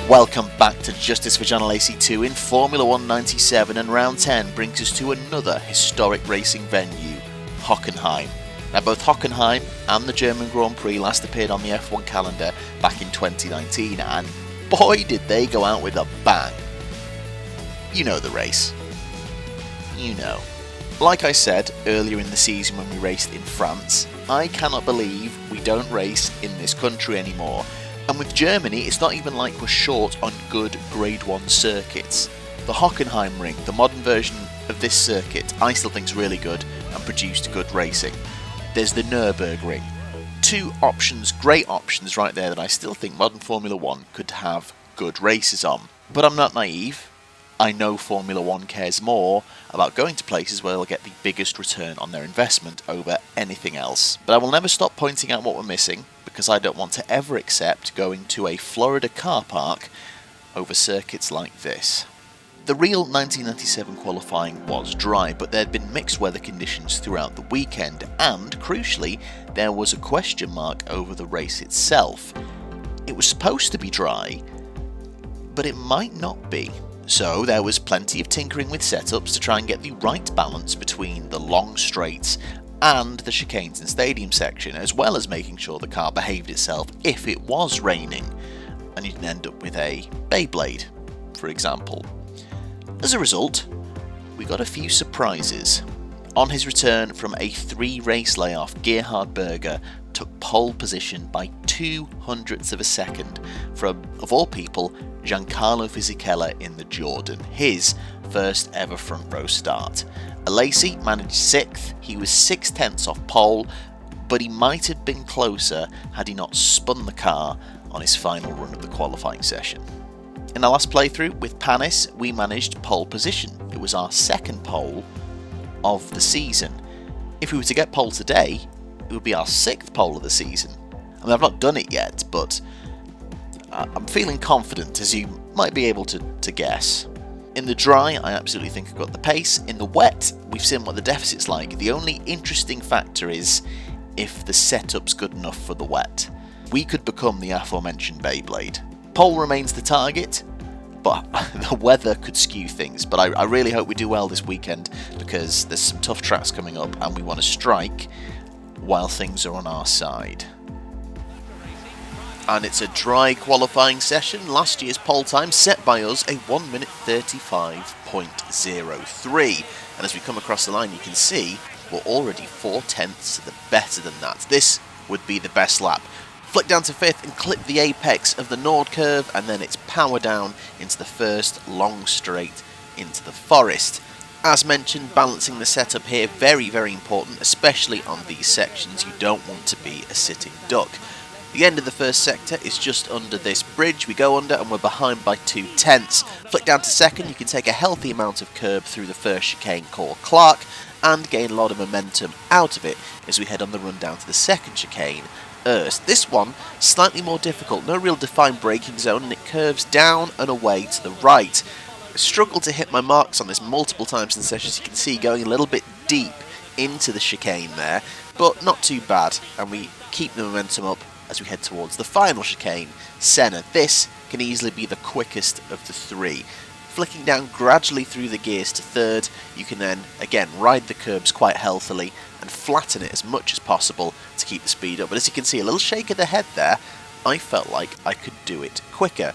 Welcome back to Justice for Jean Alesi 2 in Formula 1 97, and round 10 brings us to another historic racing venue, Hockenheim. Now both Hockenheim and the German Grand Prix last appeared on the F1 calendar back in 2019, and boy did they go out with a bang. You know the race. You know. Like I said earlier in the season when we raced in France, I cannot believe we don't race in this country anymore. And with Germany, it's not even like we're short on good Grade 1 circuits. The Hockenheim Ring, the modern version of this circuit, I still think is really good and produced good racing. There's the Nürburgring. Two options, great options right there that I still think modern Formula 1 could have good races on. But I'm not naive. I know Formula 1 cares more about going to places where they'll get the biggest return on their investment over anything else. But I will never stop pointing out what we're missing, because I don't want to ever accept going to a Florida car park over circuits like this. The real 1997 qualifying was dry, but there had been mixed weather conditions throughout the weekend, and crucially, there was a question mark over the race itself. It was supposed to be dry, but it might not be. So there was plenty of tinkering with setups to try and get the right balance between the long straights and the chicanes and stadium section, as well as making sure the car behaved itself if it was raining, and you didn't end up with a Beyblade, for example. As a result, we got a few surprises. On his return from a 3-race layoff, Gerhard Berger took pole position by 0.02 of a second from, of all people, Giancarlo Fisichella in the Jordan, his first ever front row start. Alesi managed 6th, he was 0.6 off pole, but he might have been closer had he not spun the car on his final run of the qualifying session. In our last playthrough with Panis, we managed pole position. It was our second pole of the season. If we were to get pole today, it would be our 6th pole of the season. I mean, I've not done it yet, but I'm feeling confident, as you might be able to guess. In the dry, I absolutely think I've got the pace. In the wet, we've seen what the deficit's like. The only interesting factor is if the setup's good enough for the wet. We could become the aforementioned Beyblade. Pole remains the target, but the weather could skew things. But I really hope we do well this weekend, because there's some tough tracks coming up and we want to strike while things are on our side. And it's a dry qualifying session. Last year's pole time set by us a 1 minute 35.03. And as we come across the line, you can see we're already 0.4 better than that. This would be the best lap. Flick down to 5th and clip the apex of the Nord curve, and then it's power down into the first long straight into the forest. As mentioned, balancing the setup here, very, very important, especially on these sections. You don't want to be a sitting duck. The end of the first sector is just under this bridge we go under, and we're behind by 0.2. Flick down to 2nd, you can take a healthy amount of curb through the first chicane called Clark and gain a lot of momentum out of it as we head on the run down to the second chicane, Erst. This one, slightly more difficult, no real defined braking zone, and it curves down and away to the right. I struggled to hit my marks on this multiple times in the session, as you can see, going a little bit deep into the chicane there, but not too bad, and we keep the momentum up as we head towards the final chicane, Senna. This can easily be the quickest of the 3. Flicking down gradually through the gears to 3rd, you can then, again, ride the curbs quite healthily and flatten it as much as possible to keep the speed up. But as you can see, a little shake of the head there, I felt like I could do it quicker.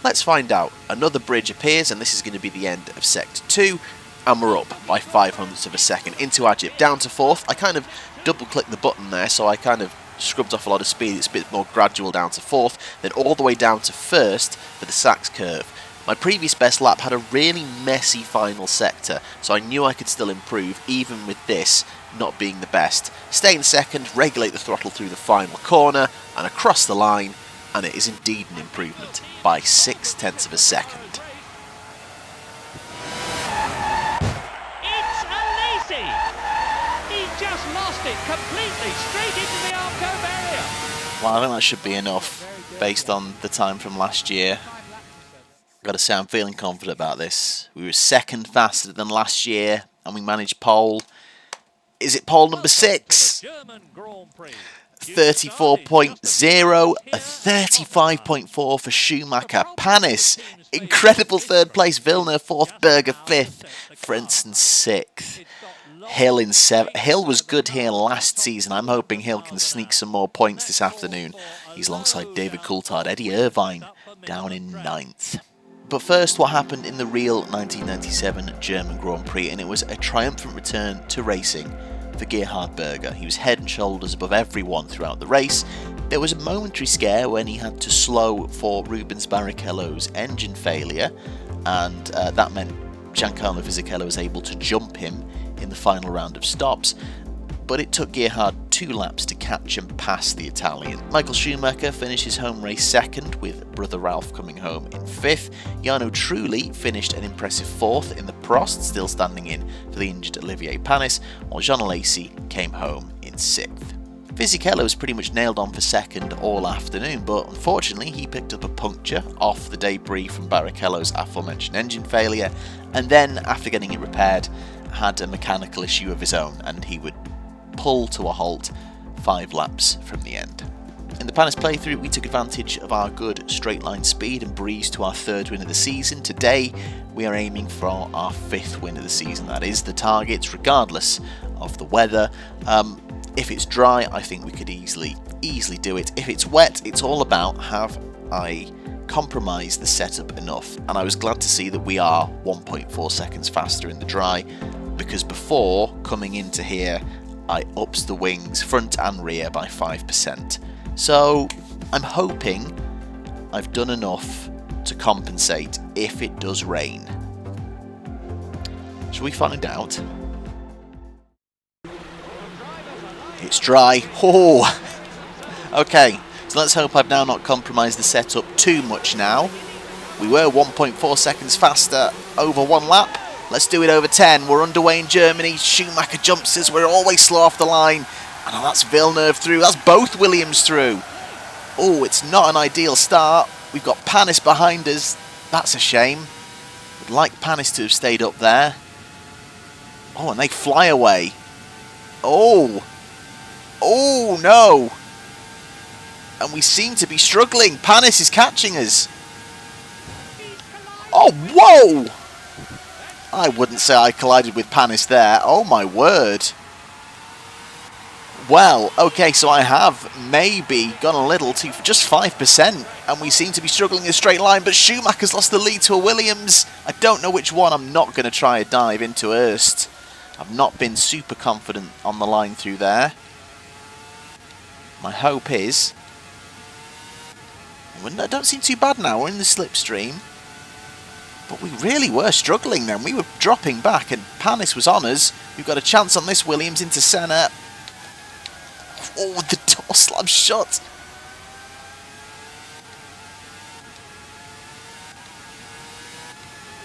Let's find out. Another bridge appears, and this is going to be the end of Sector 2, and we're up by 0.05 of a second into our jip, down to 4th. I kind of double-clicked the button there, so I kind of scrubbed off a lot of speed. It's a bit more gradual down to 4th, then all the way down to 1st for the Sachs curve. My previous best lap had a really messy final sector, so I knew I could still improve even with this not being the best. Stay in 2nd, regulate the throttle through the final corner and across the line, and it is indeed an improvement by 0.6 of a second. It's Alesi! He just lost it completely, straight into the Arco barrier. Well, I think that should be enough based on the time from last year. I've got to say, I'm feeling confident about this. We were 2nd faster than last year, and we managed pole. Is it pole number 6? 34.0, a 35.4 for Schumacher. Panis, incredible third place. Villeneuve fourth, Berger fifth, Frentzen sixth. Hill in seventh. Hill was good here last season. I'm hoping Hill can sneak some more points this afternoon. He's alongside David Coulthard. Eddie Irvine down in ninth. But first, what happened in the real 1997 German Grand Prix, and it was a triumphant return to racing for Gerhard Berger. He was head and shoulders above everyone throughout the race. There was a momentary scare when he had to slow for Rubens Barrichello's engine failure, and that meant Giancarlo Fisichella was able to jump him in the final round of stops, but it took Gerhard 2 laps to catch and pass the Italian. Michael Schumacher finished his home race second, with brother Ralph coming home in fifth. Jarno Trulli finished an impressive fourth in the Prost, still standing in for the injured Olivier Panis, while Jean Alesi came home in sixth. Fisichella was pretty much nailed on for second all afternoon, but unfortunately he picked up a puncture off the debris from Barrichello's aforementioned engine failure, and then, after getting it repaired, had a mechanical issue of his own, and he would pull to a halt 5 laps from the end. In the Panis playthrough, we took advantage of our good straight line speed and breezed to our 3rd win of the season. Today, we are aiming for our 5th win of the season. That is the target, regardless of the weather. If it's dry, I think we could easily do it. If it's wet, it's all about have I compromised the setup enough. And I was glad to see that we are 1.4 seconds faster in the dry, because before coming into here, I ups the wings front and rear by 5%. So I'm hoping I've done enough to compensate if it does rain. Shall we find out? It's dry. Oh! Okay, so let's hope I've now not compromised the setup too much now. We were 1.4 seconds faster over 1 lap. Let's do it over 10. We're underway in Germany. Schumacher jumps us. We're always slow off the line. And that's Villeneuve through. That's both Williams through. Oh, it's not an ideal start. We've got Panis behind us. That's a shame. Would like Panis to have stayed up there. Oh, and they fly away. Oh. Oh, no. And we seem to be struggling. Panis is catching us. Oh, whoa. I wouldn't say I collided with Panis there. Oh my word. Well, okay, so I have maybe gone a little too, just 5%, and we seem to be struggling in a straight line, but Schumacher's lost the lead to a Williams. I don't know which one. I'm not going to try a dive into Hurst. I've not been super confident on the line through there. My hope is... I don't seem too bad now. We're in the slipstream. But we really were struggling then. We were dropping back and Panis was on us. We've got a chance on this Williams into Senna. Oh, the door slab shut.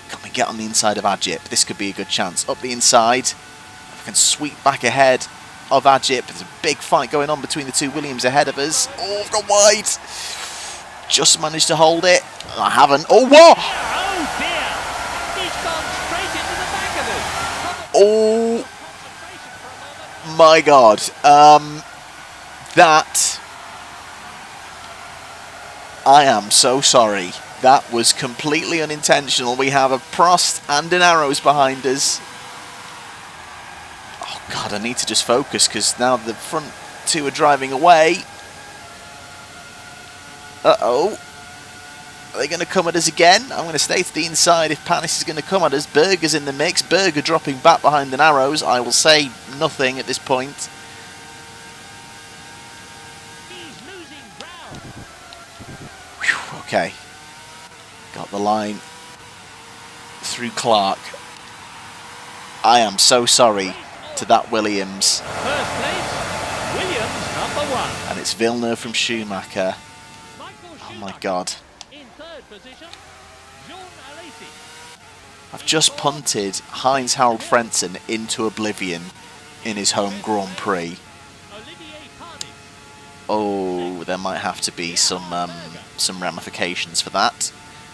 Can we get on the inside of Ajip? This could be a good chance. Up the inside. If I can sweep back ahead of Ajip. There's a big fight going on between the 2 Williams ahead of us. Oh, I've gone wide. Just managed to hold it. I haven't. Oh, what? Oh my god. That... I am so sorry. That was completely unintentional. We have a Prost and an Arrows behind us. Oh god, I need to just focus because now the front 2 are driving away. Uh-oh. Are they going to come at us again? I'm going to stay to the inside if Panis is going to come at us. Berger's in the mix. Berger dropping back behind the Arrows. I will say nothing at this point. Whew, okay. Got the line through Clark. I am so sorry to that Williams. First place, Williams #1. And it's Villeneuve from Schumacher. Oh my god. I've just punted Heinz-Harald Frentzen into oblivion in his home Grand Prix. Oh, there might have to be some ramifications for that.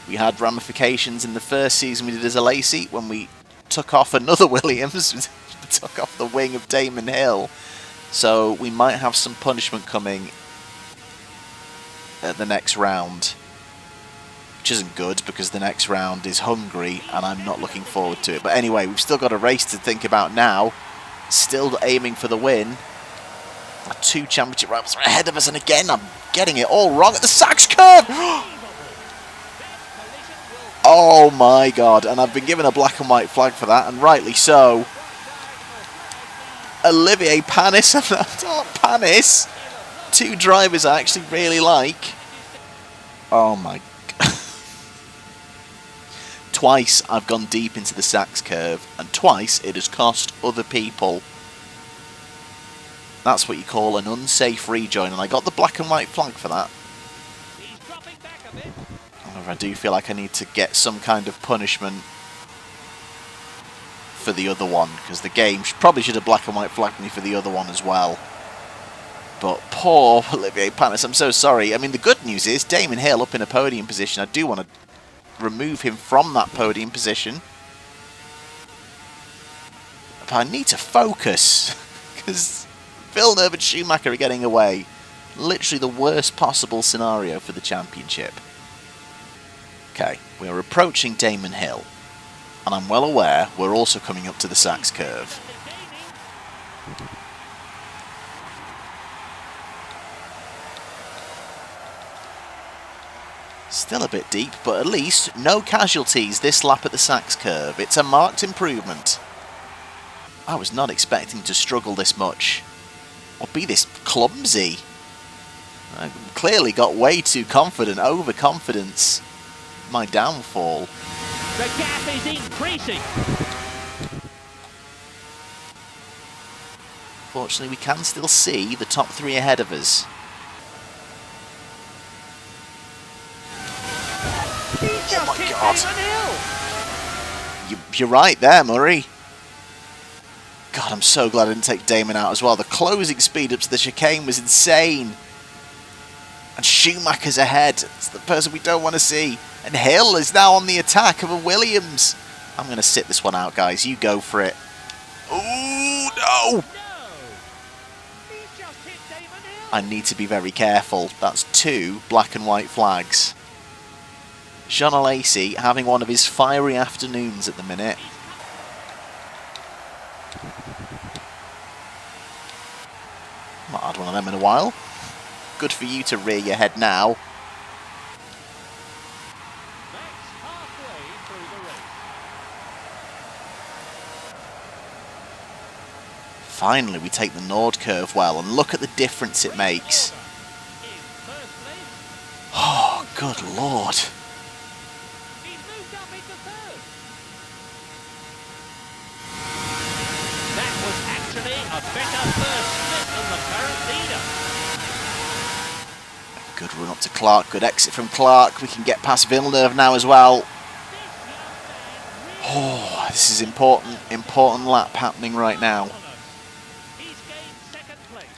We had ramifications in the first season we did as Alesi when we took off another Williams, took off the wing of Damon Hill. So we might have some punishment coming at the next round, which isn't good because the next round is Hungary and I'm not looking forward to it. But anyway, we've still got a race to think about now. Still aiming for the win. Our 2 championship rivals are ahead of us, and again I'm getting it all wrong at the Sachs curve. Oh my god, and I've been given a black and white flag for that, and rightly so. Olivier Panis and Panis, 2 drivers I actually really like. Oh my god. Twice I've gone deep into the Sachs curve, and twice it has cost other people. That's what you call an unsafe rejoin, and I got the black and white flag for that. However, I do feel like I need to get some kind of punishment for the other one, because the game probably should have black and white flagged me for the other one as well. But poor Olivier Panis, I'm so sorry. I mean, the good news is Damon Hill up in a podium position. I do want to remove him from that podium position. But I need to focus, because Villeneuve and Schumacher are getting away. Literally the worst possible scenario for the championship. Okay, we're approaching Damon Hill, and I'm well aware we're also coming up to the Sachs curve. Still a bit deep, but at least no casualties this lap at the Sachs curve. It's a marked improvement. I was not expecting to struggle this much, or be this clumsy. I clearly got way too confident, overconfidence. My downfall. The gap is increasing. Fortunately, we can still see the top 3 ahead of us. Oh my god. You're right there, Murray. God, I'm so glad I didn't take Damon out as well. The closing speed up to the chicane was insane. And Schumacher's ahead. It's the person we don't want to see. And Hill is now on the attack of a Williams. I'm going to sit this one out, guys. You go for it. Oh, no! I need to be very careful. That's 2 black and white flags. Jean Alesi having one of his fiery afternoons at the minute. Not had one of them in a while. Good for you to rear your head now. Finally, we take the Nord curve well, and look at the difference it makes. Oh, good lord. That was actually a better first split than the current leader. Good run up to Clark, good exit from Clark. We can get past Villeneuve now as well. Oh, this is important lap happening right now. He's gained 2nd place.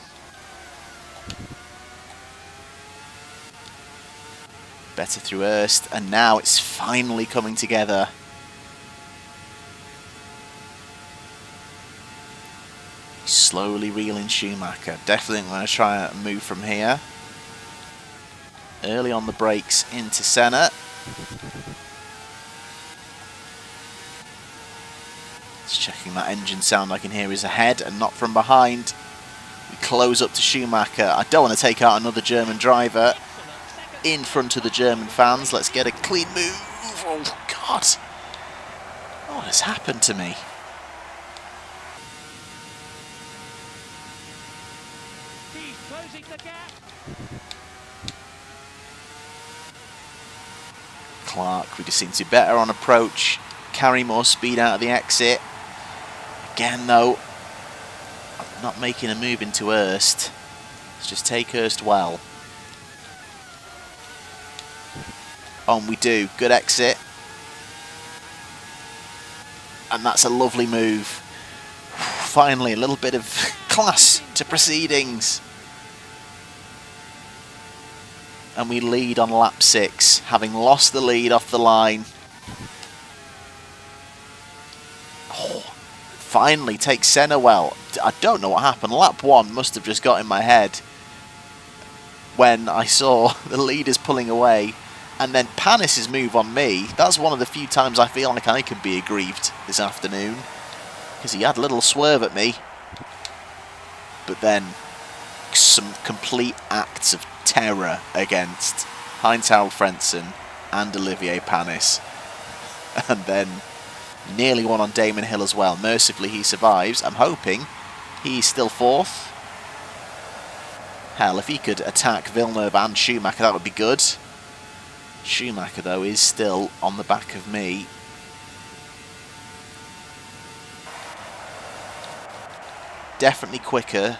Better through Erst, and now it's finally coming together. Slowly reeling Schumacher. Definitely going to try and move from here. Early on the brakes into Senna. Just checking that engine sound I can hear is ahead and not from behind. We close up to Schumacher. I don't want to take out another German driver in front of the German fans. Let's get a clean move. Oh, God. What has happened to me? He's closing the gap. Clark, we just seem to be better on approach. Carry more speed out of the exit. Again, though, I'm not making a move into Erst. Let's just take Erst well. On we do. Good exit. And that's a lovely move. Finally, a little bit of class to proceedings. And we lead on lap 6, having lost the lead off the line. Oh, finally takes Senna well. I don't know what happened. Lap 1 must have just got in my head when I saw the leaders pulling away. And then Panis' move on me. That's one of the few times I feel like I can be aggrieved this afternoon. Because he had a little swerve at me. But then some complete acts of terror against Heinz-Harald and Olivier Panis. And then nearly one on Damon Hill as well. Mercifully he survives. I'm hoping he's still 4th. Hell, if he could attack Villeneuve and Schumacher, that would be good. Schumacher, though, is still on the back of me. Definitely quicker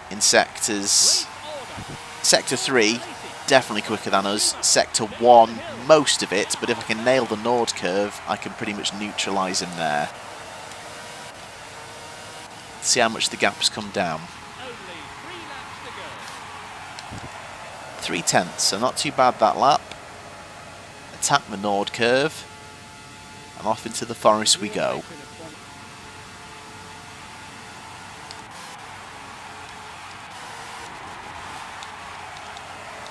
in sectors. Sector 3, definitely quicker than us. Sector 1, most of it, but if I can nail the Nord curve, I can pretty much neutralise him there. See how much the gap's come down. 3/10, so not too bad that lap. Attack the Nord curve, and off into the forest we go.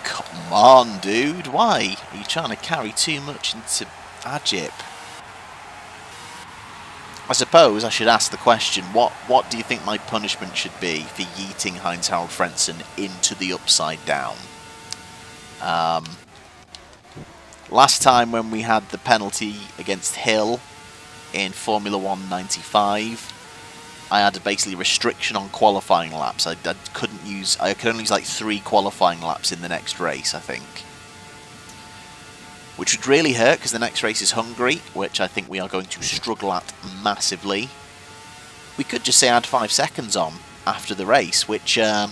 Come on, dude, why? Are you trying to carry too much into Ajip? I suppose I should ask the question, what do you think my punishment should be for yeeting Heinz-Harald into the upside down? Last time when we had the penalty against Hill in Formula 1 95, I had a basically restriction on qualifying laps. I could only use like 3 qualifying laps in the next race, I think. Which would really hurt because the next race is Hungary, which I think we are going to struggle at massively. We could just say add 5 seconds on after the race, which, I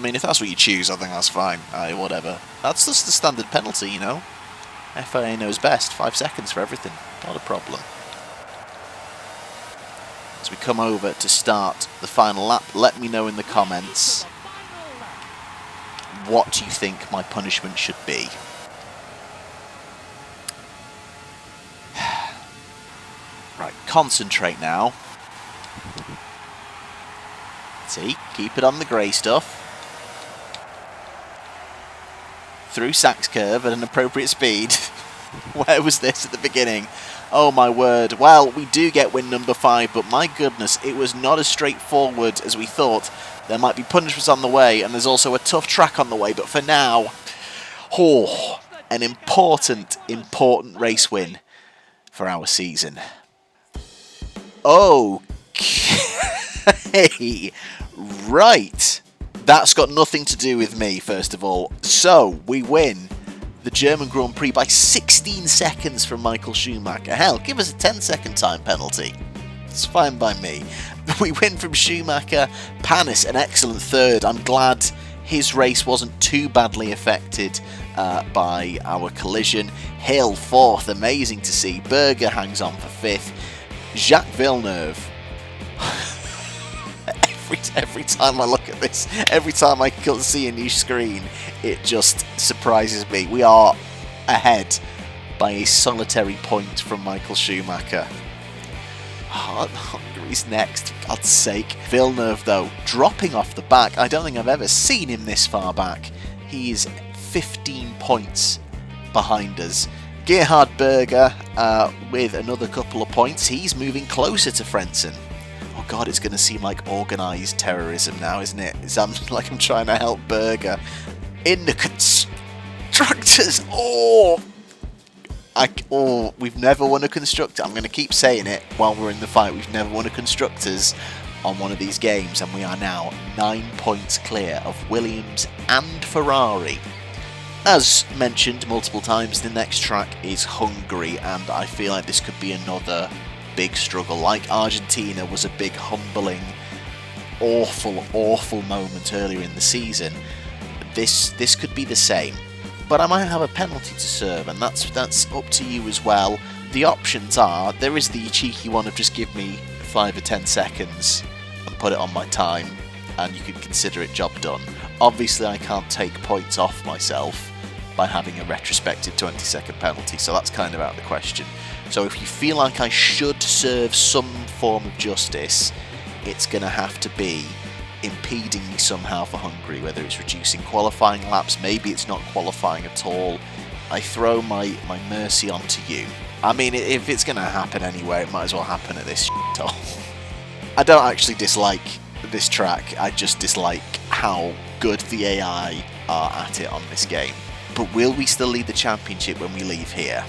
mean, if that's what you choose, I think that's fine. Whatever. That's just the standard penalty, you know. FIA knows best. 5 seconds for everything. Not a problem. As we come over to start the final lap, let me know in the comments what you think my punishment should be. Right, concentrate now. See, keep it on the grey stuff. Through Sachs curve at an appropriate speed. Where was this at the beginning? Oh my word. Well, we do get win number 5, but my goodness, it was not as straightforward as we thought. There might be punishments on the way, and there's also a tough track on the way, but for now, an important race win for our season. Okay. Right. That's got nothing to do with me, first of all. So, we win the German Grand Prix by 16 seconds from Michael Schumacher. Hell, give us a 10-second time penalty. It's fine by me. We win from Schumacher. Panis, an excellent 3rd. I'm glad his race wasn't too badly affected by our collision. Hill, 4th. Amazing to see. Berger hangs on for 5th. Jacques Villeneuve. Every time I look at this, every time I see a new screen, it just surprises me. We are ahead by a solitary point from Michael Schumacher. Hungary's next, for God's sake. Villeneuve, though, dropping off the back. I don't think I've ever seen him this far back. He is 15 points behind us. Gerhard Berger with another couple of points. He's moving closer to Frentzen. Oh God, it's going to seem like organised terrorism now, isn't it? It sounds like I'm trying to help Berger. In the constructors. We've never won a constructor. I'm going to keep saying it while we're in the fight. We've never won a constructors on one of these games, and we are now 9 points clear of Williams and Ferrari. As mentioned multiple times, the next track is Hungary, and I feel like this could be another big struggle. Like Argentina was a big humbling, awful moment earlier in the season. This could be the same. But I might have a penalty to serve, and that's up to you as well. The options are, there is the cheeky one of just give me 5 or 10 seconds and put it on my time, and you could consider it job done. Obviously I can't take points off myself by having a retrospective 20-second penalty, so that's kind of out of the question. So if you feel like I should serve some form of justice, it's going to have to be impeding me somehow for Hungary, whether it's reducing qualifying laps, maybe it's not qualifying at all. I throw my mercy onto you. I mean, if it's going to happen anywhere, it might as well happen at this shithole. I don't actually dislike this track, I just dislike how good the AI are at it on this game. But will we still lead the championship when we leave here?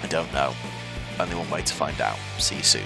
I don't know. Only one way to find out. See you soon.